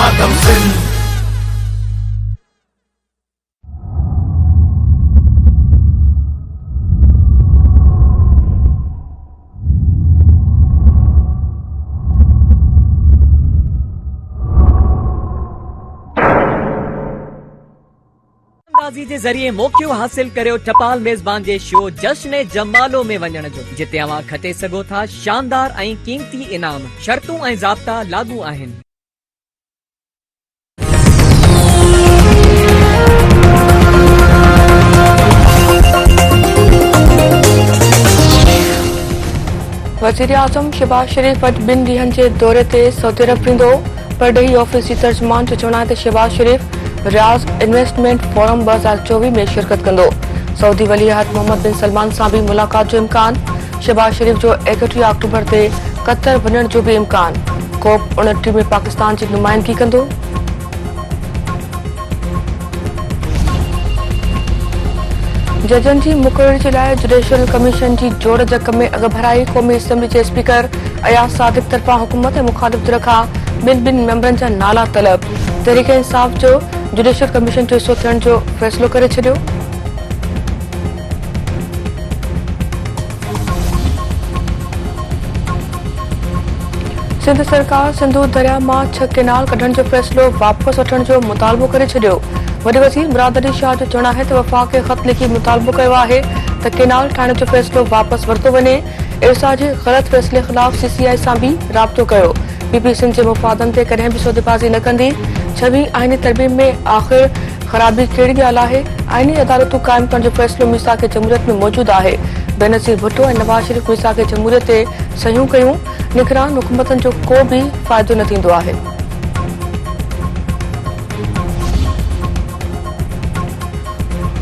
आदम सिंह। अंदाज़ी जे ज़रिए मौक़ियो हासिल करियो टपाल मेज़बान जे शो जश्न जमालो में वञण जो, जिते अवां खटे सघो था शानदार ऐं कीमती इनाम। शर्तूं ऐं ज़ाब्ता लागू आहिनि। वज़ीर आज़म शहबाज शरीफ अॼु 2 ॾींहनि जे दौरे ते सऊदी अरब वेंदो। परॾेही ऑफिस जी तर्जुमान जो चवणु आहे त शहबाज शरीफ रियाज़ इन्वेस्टमेंट फोरम 2024 में शिरकत कंदो। सऊदी वली अहद मोहम्मद बिन सलमान सां बि मुलाक़ात जो इम्कान। शहबाज शरीफ जो 31 अक्टूबर ते कतर वञण जो बि इम्कान। COP29 में पाकिस्तान जी नुमाइंदगी कंदो। जजनि जी मुक़ररी जे लाइ जुडिशियल कमीशन जी जोड़ जक में अॻु भराई। क़ौमी असेंबली जे स्पीकर अयाज़ सादिक तरफ़ां हुकूमत ऐं मुख़ालिफ़ धिर खां ॿिनि मेंबरनि जा नाला तलब। तहरीक इंसाफ़ जो जुडिशियल कमीशन जो हिसो थियण जो फ़ैसिलो करे छॾियो। सिंध सरकार सिंधु दरिया मां 6 केनाल कढण जो फ़ैसिलो वापसि वठण जो मुतालबो करे छॾियो। वॾे वज़ीर मुराद अली शाह जो चवणु आहे त वफ़ाक़ खे ख़त लिखी मुतालबो कयो आहे त केनाल ठाहिण जो फ़ैसिलो वापसि वरितो वञे। इरसा जे ग़लति फ़ैसिले ख़िलाफ़ CCI सां बि राब्तो कयो। PP सिंध जे मुफ़ादनि ते कॾहिं बि सौदेबाज़ी न कंदी। 6वीं आईनी तरमीम में आख़िर ख़राबी कहिड़ी ॻाल्हि आहे? आईनी अदालतूं क़ाइमु करण जो फ़ैसिलो मीसाक़ जमहूरियत में मौजूदु आहे। बेनज़ीर भुट्टो ऐं नवाज़ शरीफ मीसाक़ जमहूरियत ते सहियूं कयूं। निगरान हुकूमतनि जो को बि फ़ाइदो न थींदो आहे।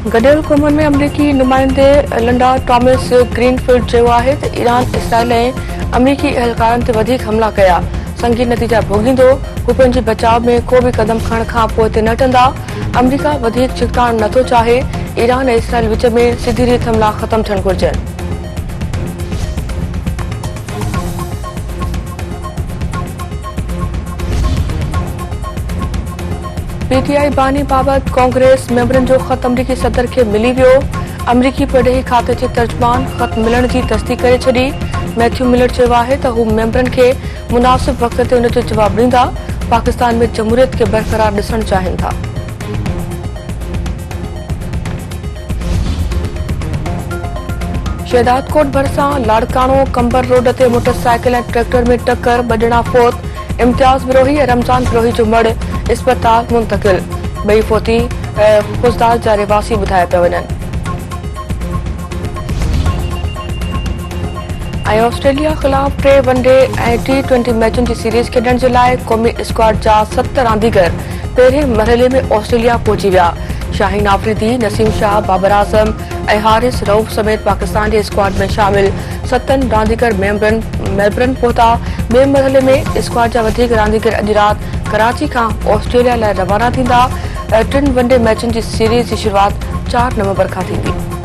गॾियल क़ौमुनि में अमरीकी नुमाइंदे लिंडा टॉमस ग्रीनफील्ड चयो आहे त ईरान इसराइल ऐं अमरीकी अहलकारनि ते वधीक हमला कया संगीन नतीजा भोगींदो। हू पंहिंजे बचाव में को बि क़दम खणण खां पोइ ते न टंदा। अमरीका वधीक छिकताइण नथो चाहे। ईरान ऐं इसराइल विच में सिधी रीत हमला ख़तम थियण घुरिजनि। PTI बानी बाबति कांग्रेस मेंबरनि जो ख़त अमरीकी सदर खे मिली वियो। अमरीकी परॾेही खाते जे तर्जुमान ख़त मिलण जी तस्दीक़ करे छॾी। मैथ्यू मिलर चयो आहे त हू मेंबरनि खे मुनासिब वक़्त ते उन जो जवाबु ॾींदा। पाकिस्तान में जमहूरियत खे बरक़रार ॾिसणु चाहिनि था। शहदादकोट भरिसां लाड़काणो कंबर रोड ते मोटरसाइकिल ऐं ट्रैक्टर में टक्कर, 2 ॼणा फौत। इम्तियाज़ बिरोही ऐं रमज़ान बिरोही जो मड़ इस्पताल मुंतक़िल। ॿई फौती खुजदार जा रहवासी ॿुधाया पिया वञनि। ऐं ऑस्ट्रेलिया ख़िलाफ़ 3 वनडे ऐं T20 मैचुनि जी सीरीज़ खेॾण जे लाइ क़ौमी स्क्वाड जा 7 रांदीगर पहिरें मरहले में ऑस्ट्रेलिया पहुची विया। शाहीन आफरीदी, नसीम शाह, बाबर आज़म ऐं हारिस रऊफ़ समेत पाकिस्तान जे स्क्वाड में शामिल 7 रांदीगर मेलबर्न पहुता। ॿिए मरहले में स्क्वाड जा वधीक रांदीगर अॼु राति कराची खां ऑस्ट्रेलिया लाइ रवाना थींदा। 3 वनडे मैचुनि जी सीरीज़ जी शुरूआति 4 नवंबर खां थींदी।